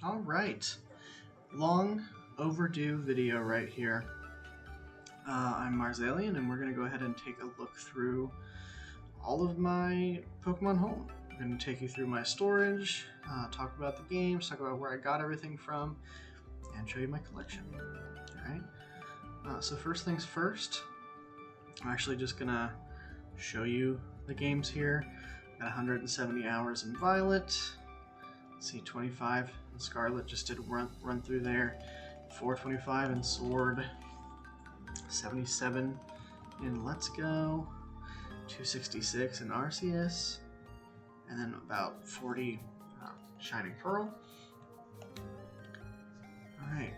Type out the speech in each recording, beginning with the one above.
All right, long overdue video right here. I'm Marzalian, and we're going to go ahead and take a look through all of my Pokemon home. I'm going to take you through my storage, talk about the games, talk about where I got everything from, and show you my collection. All right. So first things first, I'm actually just going to show you the games here. Got 170 hours in Violet. Let's see, 25 in Scarlet, just did run through there. 425 in Sword. 77 in Let's Go. 266 in Arceus. And then about 40 Shining Pearl. Alright,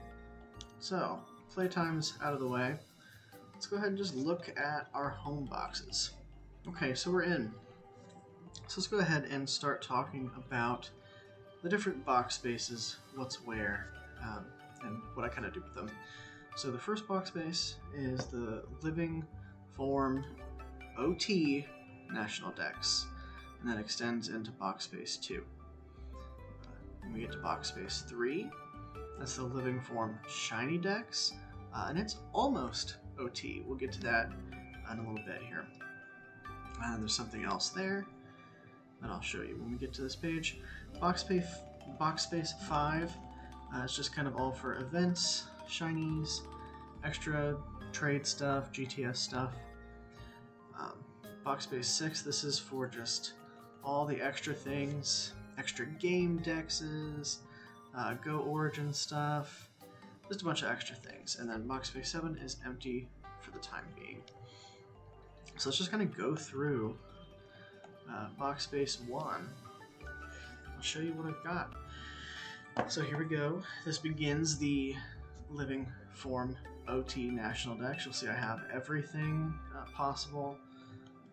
so playtime's out of the way. Let's go ahead and just look at our home boxes. Okay, so we're in. So let's go ahead and start talking about the different box spaces, what's where, and what I kind of do with them. So the first box space is the Living Form OT National Dex, and that extends into box space 2. When we get to box space 3, that's the Living Form Shiny Dex, and it's almost OT. We'll get to that in a little bit here. And there's something else there that I'll show you when we get to this page. Box space 5, it's just kind of all for events, shinies, extra trade stuff, GTS stuff. Box space 6, this is for just all the extra things, extra game dexes, Go Origin stuff, just a bunch of extra things. And then box space 7 is empty for the time being. So let's just kind of go through box space 1. I'll show you what I've got. So here we go. This begins the Living Form OT National Dex. You'll see I have everything possible.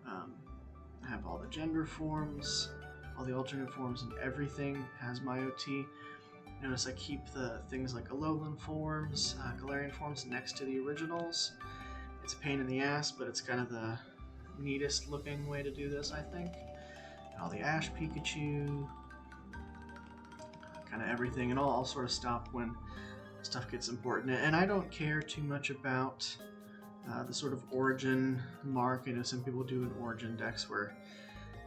I have all the gender forms, all the alternate forms, and everything has my OT. Notice I keep the things like Alolan forms, Galarian forms next to the originals. It's a pain in the ass, but it's kind of the neatest looking way to do this, I think. All the Ash Pikachu, kind of everything, and I'll sort of stop when stuff gets important. And I don't care too much about the sort of origin mark. I know some people do an origin dex where,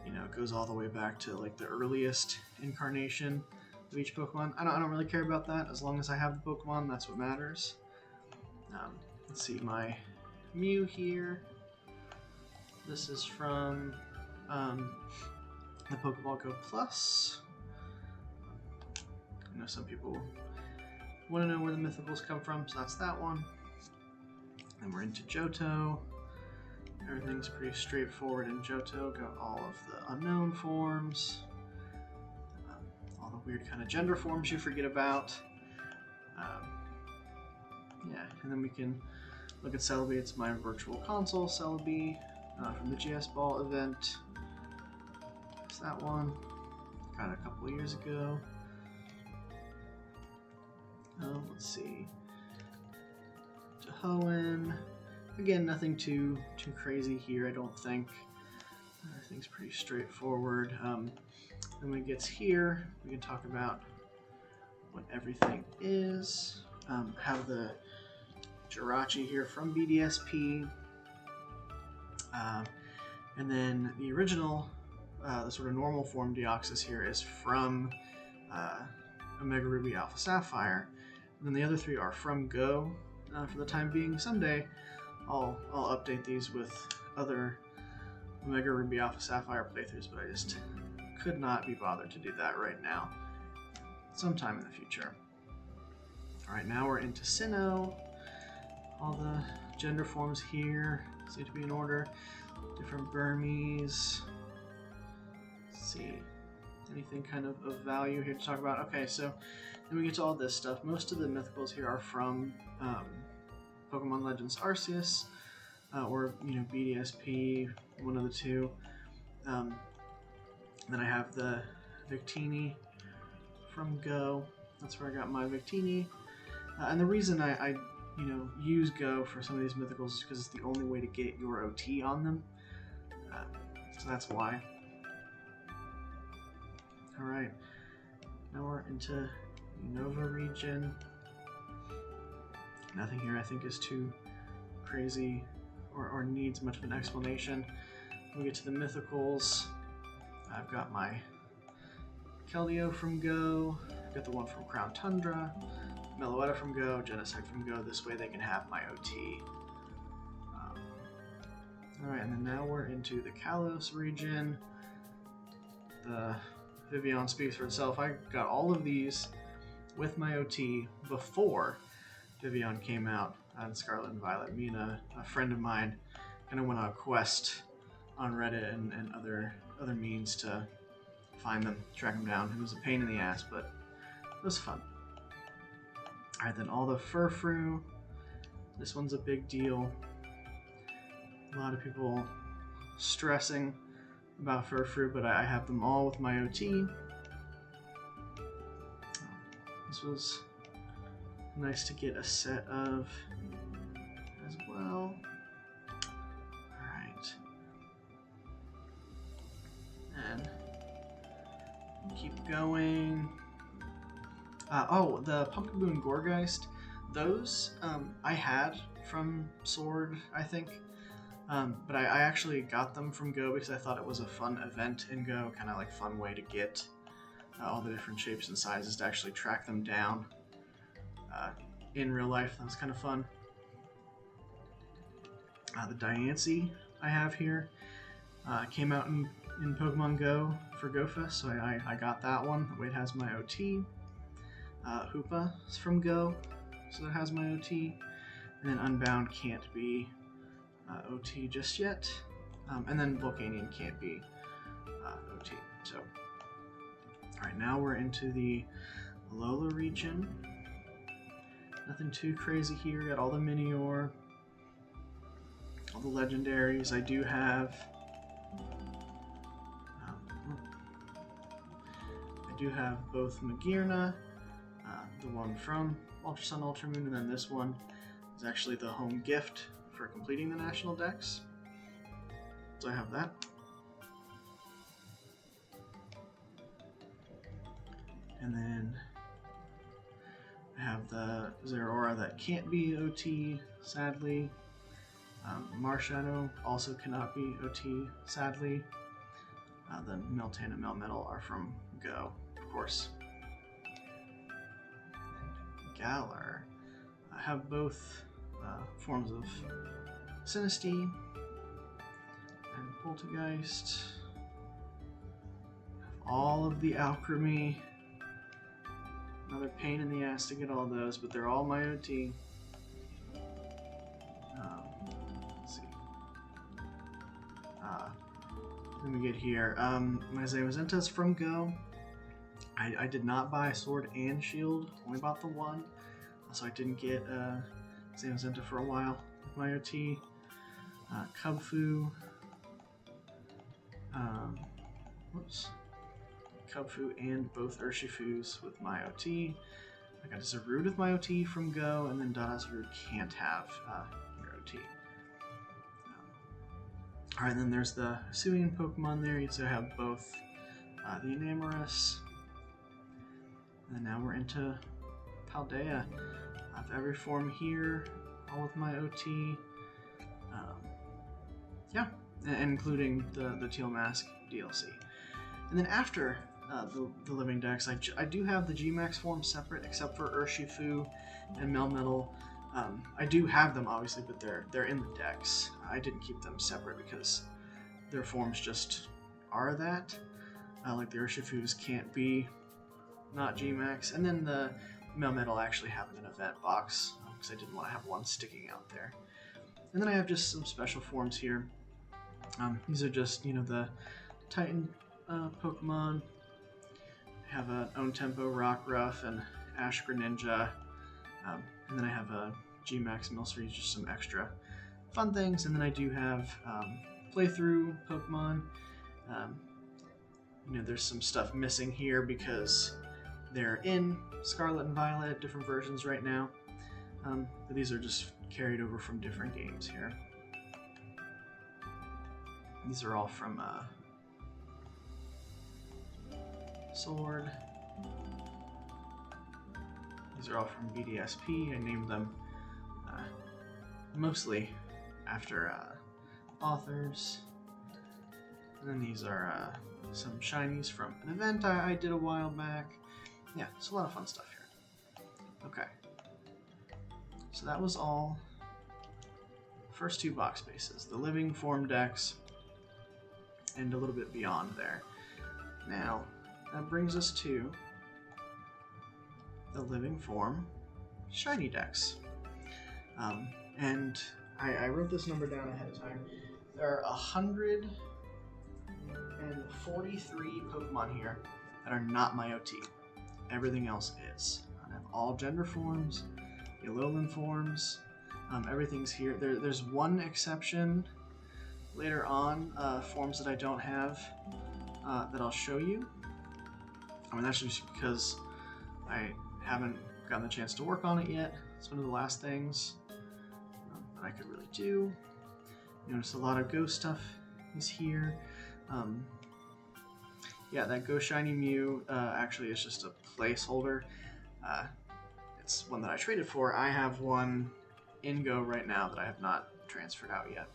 you know, it goes all the way back to like the earliest incarnation of each Pokemon. I don't really care about that. As long as I have the Pokemon, that's what matters. Let's see, my Mew here. This is from the Pokeball Go Plus. I know some people want to know where the mythicals come from, so that's that one. Then we're into Johto. Everything's pretty straightforward in Johto. Got all of the unknown forms, all the weird kind of gender forms you forget about. Yeah, and then we can look at Celebi. It's my virtual console Celebi from the GS Ball event. There's that one. Got it a couple of years ago. Let's see. Hoenn. Again, nothing too crazy here, I don't think. Everything's pretty straightforward. Then when it gets here, we can talk about what everything is. Have the Jirachi here from BDSP. And then the original, the sort of normal form Deoxys here is from Omega Ruby Alpha Sapphire. And then the other three are from Go for the time being. Someday I'll update these with other Omega Ruby Alpha Sapphire playthroughs, but I just could not be bothered to do that right now. Sometime in the future. Alright, now we're into Sinnoh. All the gender forms here seem to be in order. Different Burmese. Let's see. Anything kind of value here to talk about? Okay, so then we get to all this stuff. Most of the mythicals here are from Pokemon Legends Arceus, or BDSP, one of the two. Then I have the Victini from Go. That's where I got my Victini. And the reason I use Go for some of these mythicals is because it's the only way to get your OT on them. So that's why. Alright, now we're into Nova region. Nothing here I think is too crazy or needs much of an explanation. We get to the mythicals. I've got my Keldeo from Go. I've got the one from Crown Tundra. Meloetta from Go. Genesect from Go. This way they can have my OT. Alright, and then now we're into the Kalos region. The Vivillon speaks for itself. I got all of these with my OT before Vivillon came out on Scarlet and Violet. Me and a friend of mine kind of went on a quest on Reddit and other means to find them, track them down. It was a pain in the ass, but it was fun. Alright, then all the Furfrou. This one's a big deal. A lot of people stressing about Furfrou, but I have them all with my OT. This was nice to get a set of as well. Alright. And keep going. Oh, the Pumpkin Boon Gorgeist. Those I had from Sword, I think. But I actually got them from Go because I thought it was a fun event in Go, kind of like fun way to get all the different shapes and sizes to actually track them down in real life. That was kind of fun. The Diancie I have here came out in Pokemon Go for GoFest, so I got that one. It has my OT. Hoopa is from Go, so it has my OT. And then Unbound can't be OT just yet, and then Volcanion can't be OT. So, alright, now we're into the Alola region. Nothing too crazy here. Got all the Minior, all the legendaries. I do have both Magearna, the one from Ultra Sun, Ultra Moon, and then this one is actually the home gift for completing the National Dex. So I have that. And then I have the Zeraora that can't be OT, sadly. Marshadow also cannot be OT, sadly. The Meltan and Melmetal are from Go, of course. Galar. I have both forms of Sinistea and Poltergeist. All of the Alchemy. Another pain in the ass to get all those, but they're all my OT. Let's see. Let me get here. My Zamazenta's from Go. I did not buy Sword and Shield, only bought the one. So I didn't get Zamazenta for a while with my OT. Cubfu. Cubfu and both Urshifus with my OT. I got Zarude with my OT from Go, and then Dada Zarude can't have your OT. Alright, then there's the Hisuian Pokemon there. You also have both the Enamorus. And then now we're into Paldea. I have every form here, all with my OT. Yeah, including the Teal Mask DLC. And then after the Living Dex, I do have the G-Max form separate, except for Urshifu and Melmetal. I do have them, obviously, but they're in the Dex. I didn't keep them separate because their forms just are that. Like the Urshifus can't be not G-Max. And then the Melmetal actually have an event box, because I didn't want to have one sticking out there. And then I have just some special forms here. These are just, the Titan Pokemon. I have an Own Tempo Rockruff and Ash Greninja. And then I have a G-Max Milcery, just some extra fun things. And then I do have playthrough Pokemon. There's some stuff missing here because they're in Scarlet and Violet, different versions right now. But these are just carried over from different games here. These are all from Sword. These are all from BDSP. I named them mostly after authors. And then these are some shinies from an event I did a while back. Yeah, it's a lot of fun stuff here. Okay. So that was all. First two box spaces. The living form Dex and a little bit beyond there. Now, that brings us to the living form shiny Dex. And I wrote this number down ahead of time. There are 143 Pokemon here that are not my OT. Everything else is. I have all gender forms, Alolan forms, everything's here. There's one exception later on, forms that I don't have that I'll show you. I mean, that's just because I haven't gotten the chance to work on it yet. It's one of the last things that I could really do. You notice a lot of Go stuff is here. Yeah, that Go Shiny Mew actually is just a placeholder. It's one that I traded for. I have one in Go right now that I have not transferred out yet.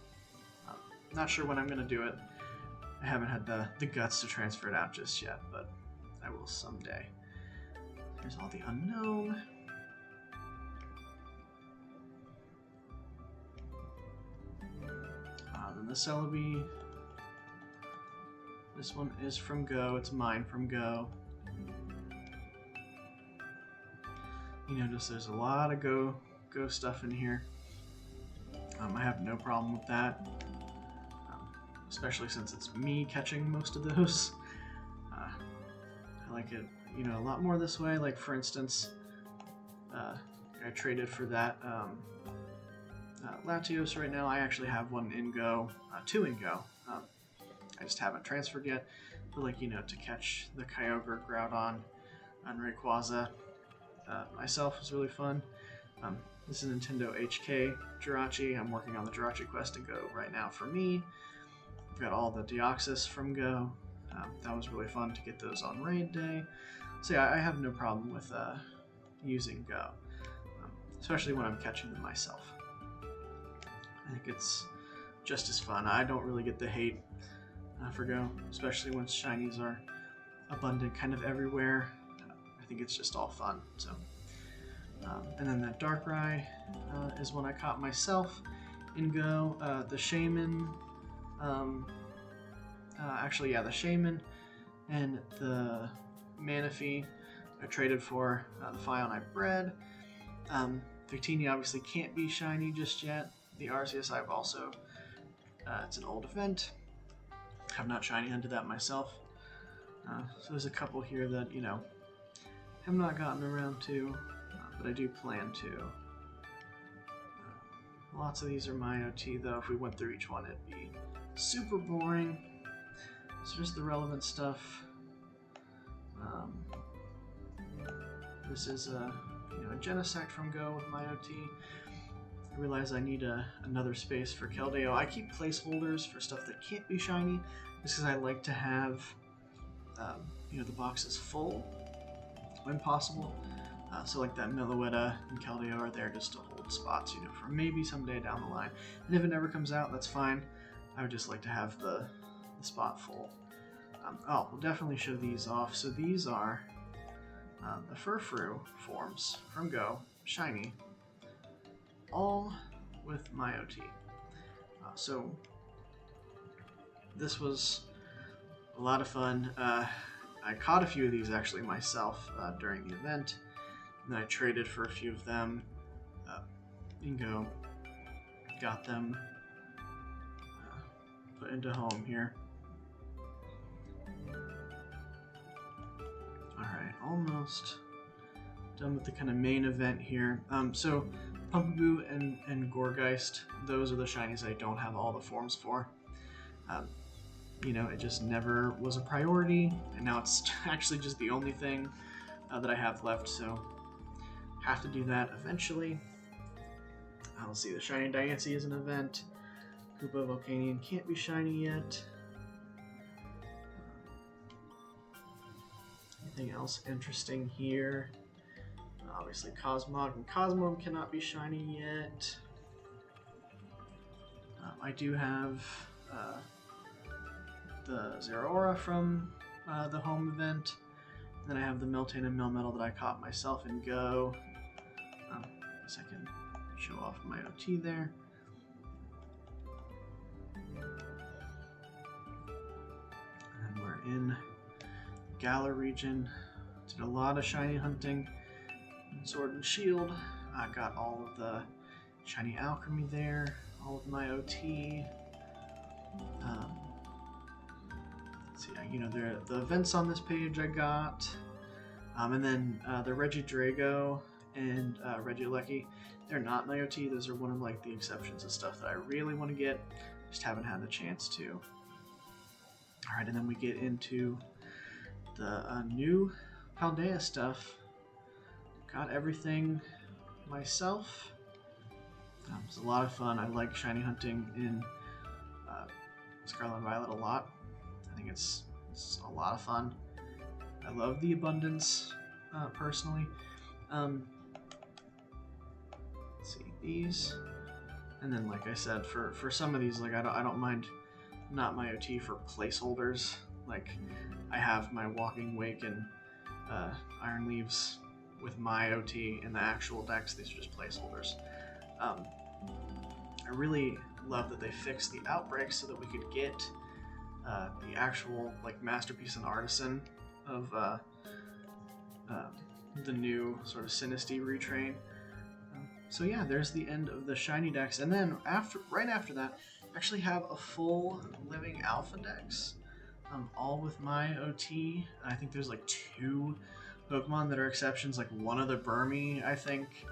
Not sure when I'm going to do it. I haven't had the guts to transfer it out just yet, but I will someday. Here's all the unknown. Then the Celebi. This one is from Go. It's mine from Go. You notice there's a lot of Go stuff in here. I have no problem with that, especially since it's me catching most of those. I like it, you know, a lot more this way. Like for instance, I traded for that Latios right now. I actually have one in Go, two in Go. I just haven't transferred yet. But like, you know, to catch the Kyogre, Groudon, and Rayquaza myself was really fun. This is Nintendo HK Jirachi. I'm working on the Jirachi quest to Go right now for me. I've got all the Deoxys from Go. That was really fun to get those on raid day. So yeah, I have no problem with using Go, especially when I'm catching them myself. I think it's just as fun. I don't really get the hate for Go, especially when shinies are abundant kind of everywhere. I think it's just all fun. So, and then that Darkrai is one I caught myself in Go. The Shaman, actually, yeah, the Shaman and the Manaphy I traded for the Fion I bred. Victini obviously can't be shiny just yet. The Arceus I've also, it's an old event. Have not shiny hunted that myself. So there's a couple here that, you know, have not gotten around to, but I do plan to. Lots of these are my OT though. If we went through each one, it'd be super boring. So just the relevant stuff. This is a Genesect from Go with my OT. I realize I need another space for Keldeo. I keep placeholders for stuff that can't be shiny, just because I like to have the boxes full when possible. So like that Meloetta and Keldeo are there just to hold spots, for maybe someday down the line. And if it never comes out, that's fine. I would just like to have the spot full. We'll definitely show these off. So these are the Furfrou forms from Go, shiny, all with my OT. So this was a lot of fun. I caught a few of these actually myself during the event, and then I traded for a few of them in Go, got them put into home here. Alright, almost done with the kind of main event here. So Pumpaboo and Gourgeist, those are the shinies I don't have all the forms for. It just never was a priority, and now it's actually just the only thing that I have left, so have to do that eventually. Let's see, the Shiny Diancie is an event. Koopa Volcanion can't be shiny yet. Anything else interesting here? Obviously Cosmog and Cosmog cannot be shiny yet. I do have the Zeraora from the home event. Then I have the Miltank and Melmetal that I caught myself in Go. I guess I can show off my OT there. And we're in Galar region. Did a lot of shiny hunting. Sword and Shield. I got all of the shiny alchemy there. All of my OT. Let's see, you know, the events on this page I got. And then the Regidrago and Regieleki, they're not my OT. Those are one of like the exceptions of stuff that I really want to get. Just haven't had the chance to. Alright, and then we get into the new Paldea stuff. Got everything myself. It was a lot of fun. I like shiny hunting in Scarlet and Violet a lot. I think it's a lot of fun. I love the abundance, personally. Let's see these, and then like I said, for some of these, like I don't mind not my OT for placeholders. Like I have my Walking Wake and Iron Leaves with my OT in the actual decks. These are just placeholders. I really love that they fixed the outbreaks so that we could get the actual like Masterpiece and Artisan of the new sort of Sinisty retrain. So yeah, there's the end of the shiny decks, and then right after that, I actually have a full living Alpha Dex, all with my OT. I think there's like 2 Pokemon that are exceptions, like one of the Burmy, I think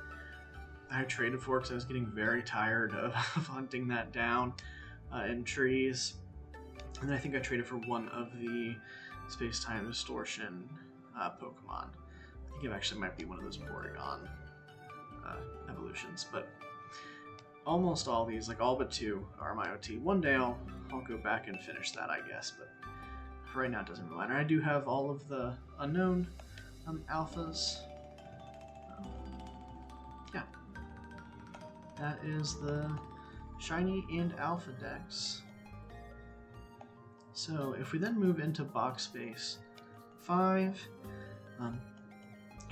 I traded for because I was getting very tired of hunting that down in trees. And then I think I traded for one of the Space-Time Distortion Pokemon. I think it actually might be one of those Porygon evolutions, but almost all these, like all but 2, are my OT. One day I'll go back and finish that, I guess, but for right now it doesn't really matter. I do have all of the unknown alphas. Yeah, that is the shiny and alpha decks. So if we then move into box space 5,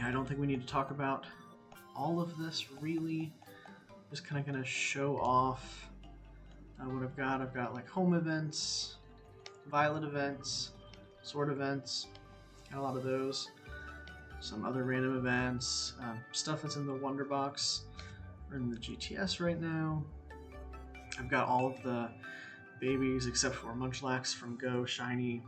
I don't think we need to talk about all of this really. Just kind of gonna show off what I've got. I've got like home events, Violet events, Sword events, got a lot of those. Some other random events, stuff that's in the Wonder Box or in the GTS right now. I've got all of the babies except for Munchlax from GO Shiny.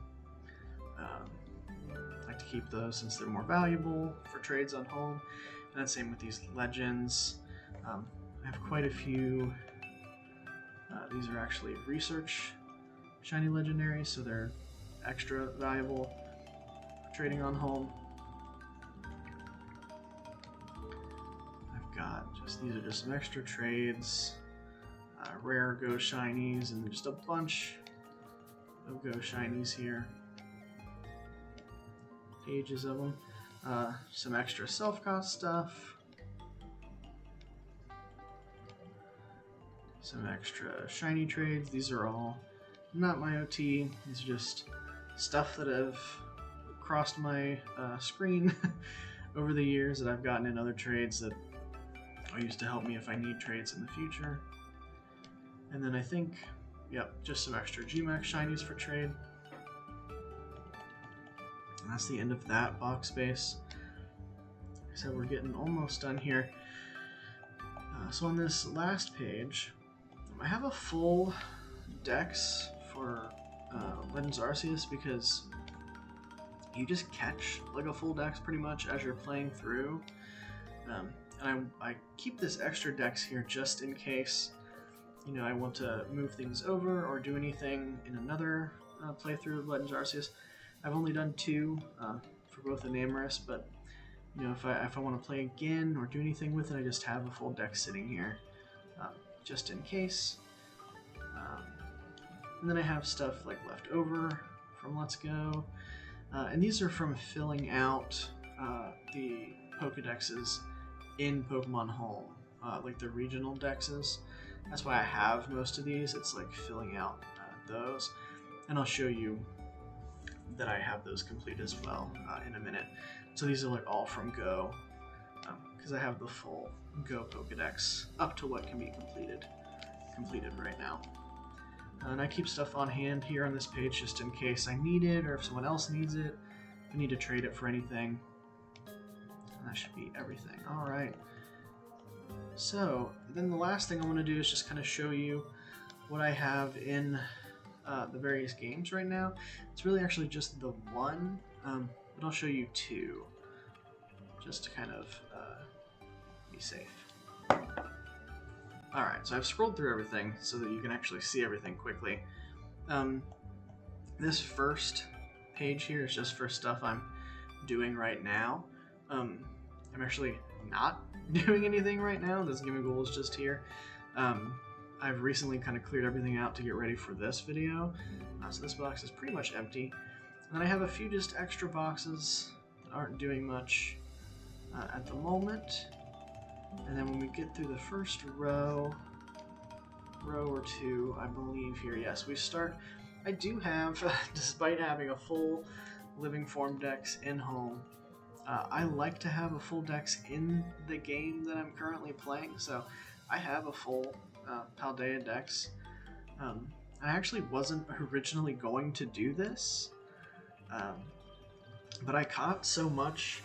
I like to keep those since they're more valuable for trades on home. And then same with these legends. I have quite a few. These are actually research shiny legendaries, so they're extra valuable for trading on home. I've got these are just some extra trades. Rare GO Shinies and just a bunch of GO Shinies here. Pages of them. Some extra self-cost stuff. Some extra shiny trades. These are all not my OT. These are just stuff that have crossed my screen over the years that I've gotten in other trades that are used to help me if I need trades in the future. And then I think, yep, just some extra Gmax shinies for trade. And that's the end of that box space. Like I said, we're getting almost done here. So on this last page, I have a full Dex for Legends Arceus because you just catch like a full Dex pretty much as you're playing through. And I keep this extra Dex here just in case, you know, I want to move things over or do anything in another playthrough of Legends Arceus. I've only done 2 for both Enamorous, but you know, if I want to play again or do anything with it, I just have a full deck sitting here, just in case. And then I have stuff like left over from Let's Go, and these are from filling out the Pokedexes in Pokemon Home, like the regional Dexes. That's why I have most of these. It's like filling out those, and I'll show you that I have those complete as well in a minute. So these are like all from Go, because I have the full Go Pokedex up to what can be completed right now. And I keep stuff on hand here on this page just in case I need it, or if someone else needs it, if I need to trade it for anything. And that should be everything. All right. So then the last thing I want to do is just kind of show you what I have in the various games right now. It's really actually just the one, but I'll show you two, just to kind of be safe. Alright, so I've scrolled through everything so that you can actually see everything quickly. This first page here is just for stuff I'm doing right now. I'm actually not doing anything right now. This Gimme Goal is just here. I've recently kind of cleared everything out to get ready for this video. So this box is pretty much empty. And then I have a few just extra boxes that aren't doing much at the moment. And then when we get through the first row or two, I believe here, yes, we start. I do have, despite having a full living form Dex in Home, I like to have a full Dex in the game that I'm currently playing, so I have a full Paldea Dex. I actually wasn't originally going to do this, but I caught so much,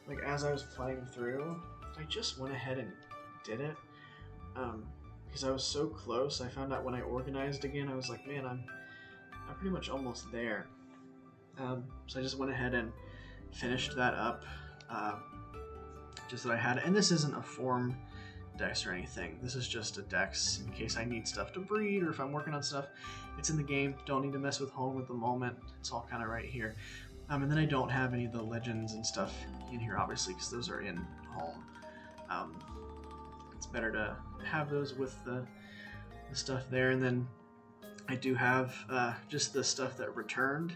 like as I was playing through, I just went ahead and did it, because I was so close. I found out when I organized again, I was like, man, I'm pretty much almost there. So I just went ahead and finished that up, just that I had, and this isn't a form Dex or anything. This is just a Dex in case I need stuff to breed, or if I'm working on stuff. It's in the game, don't need to mess with Home at the moment. It's all kind of right here. And then I don't have any of the legends and stuff in here, obviously, because those are in Home. It's better to have those with the stuff there. And then I do have just the stuff that returned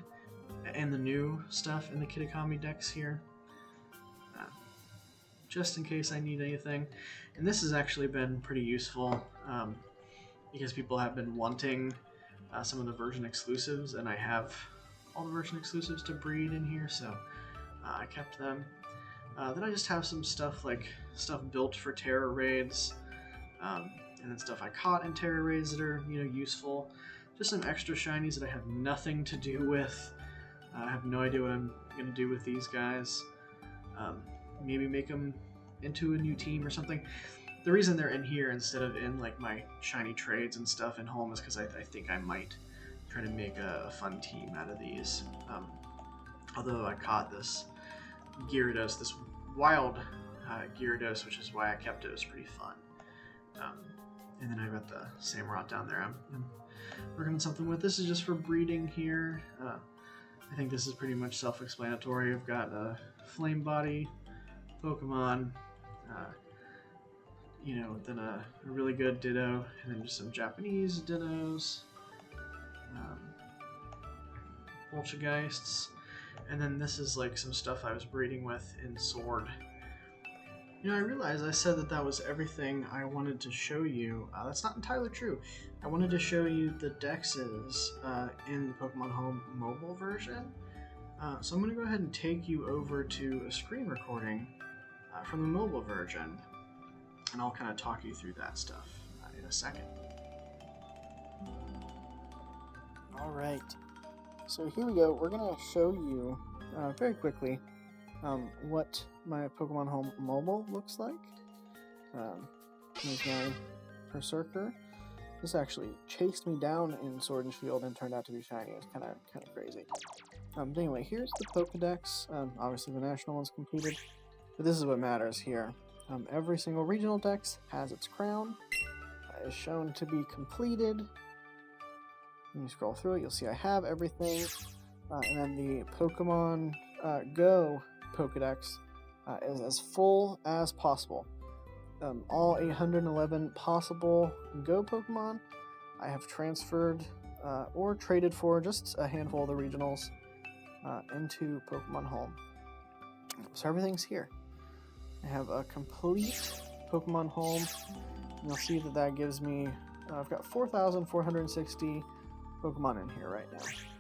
and the new stuff in the Kitakami Dex here, just in case I need anything. And this has actually been pretty useful because people have been wanting some of the version exclusives, and I have all the version exclusives to breed in here, so I kept them. Then I just have some stuff like stuff built for Terra raids, and then stuff I caught in Terra raids that are, you know, useful. Just some extra shinies that I have nothing to do with. I have no idea what I'm gonna do with these guys. Maybe make them into a new team or something. The reason they're in here instead of in like my shiny trades and stuff in Home is because I think I might try to make a fun team out of these. Although I caught this Gyarados, this wild Gyarados, which is why I kept it. It was pretty fun. And then I've got the Samurott down there I'm working on something with. This is just for breeding here. I think this is pretty much self-explanatory. I've got a Flame Body Pokemon, you know, then a really good Ditto, and then just some Japanese Dittos, Poltergeists, and then this is like some stuff I was breeding with in Sword. You know, I realized I said that was everything I wanted to show you. That's not entirely true. I wanted to show you the Dexes in the Pokemon Home mobile version. So I'm going to go ahead and take you over to a screen recording from the mobile version, and I'll kind of talk you through that stuff in a second. Alright, so here we go. We're going to show you very quickly what my Pokemon Home mobile looks like. Here's my Berserker. This actually chased me down in Sword and Shield and turned out to be shiny. It's kind of crazy. But anyway, here's the Pokedex. Obviously the national one's completed, but this is what matters here. Every single regional Dex has its crown, is shown to be completed. When you scroll through it, you'll see I have everything. And then the Pokemon Go Pokedex is as full as possible. All 811 possible Go Pokemon I have transferred or traded for just a handful of the regionals into Pokemon Home. So everything's here. I have a complete Pokemon home. And you'll see that that gives me, I've got 4,460 Pokemon in here right now.